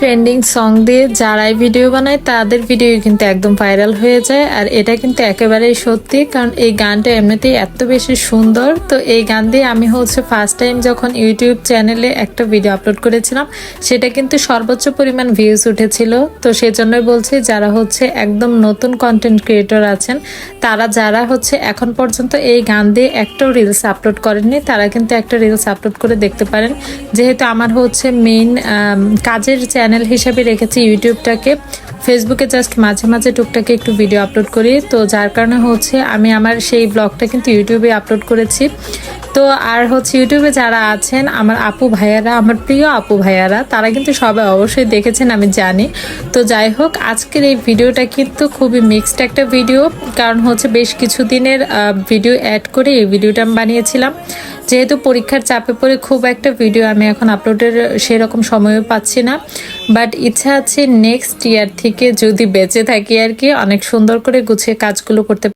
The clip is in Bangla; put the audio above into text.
ট্রেন্ডিং সং দিয়ে যারাই ভিডিও বানায় তাদের ভিডিও কিন্তু একদম ভাইরাল হয়ে যায়। আর এটা কিন্তু একেবারেই সত্যি, কারণ এই গানটা এমনিতেই এত বেশি সুন্দর। তো এই গান দিয়ে আমি ফার্স্ট টাইম যখন ইউটিউব চ্যানেলে একটা ভিডিও আপলোড করেছিলাম, সেটা কিন্তু সর্বোচ্চ পরিমাণ ভিউজ উঠেছিল। তো সেজন্যই বলছি, যারা একদম নতুন কন্টেন্ট ক্রিয়েটর আছেন, তারা যারা এখন পর্যন্ত এই গান দিয়ে একটা রিলস আপলোড করেননি, তারা কিন্তু একটা রিলস আপলোড করে দেখতে পারেন। যেহেতু আমার মেইন কাজের চ্যানেল হিসেবে রেখেছি ইউটিউবটাকে, ফেসবুকে জাস্ট মাঝে মাঝে টুকটাকে একটু ভিডিও আপলোড করি। তো যার কারণে আমি আমার সেই ব্লগটা কিন্তু ইউটিউবে আপলোড করেছি। তো আর ইউটিউবে যারা আছেন আমার আপু ভাইয়ারা, আমার প্রিয় আপু ভাইয়ারা, তারা কিন্তু সবাই অবশ্যই দেখেছেন আমি জানি। তো যাই হোক, আজকের এই ভিডিওটা কিন্তু খুবই মিক্সড একটা ভিডিও, কারণ বেশ কিছুদিনের ভিডিও অ্যাড করে এই ভিডিওটা আমি বানিয়েছিলাম। যেহেতু পরীক্ষার চাপে পড়ে খুব একটা ভিডিও আমি এখন আপলোডের সেরকম সময়ও পাচ্ছি না, বাট ইচ্ছা আছে নেক্সট ইয়ার থেকে যদি বেঁচে থাকি আর কি, অনেক সুন্দর করে গুছিয়ে কাজগুলো করতে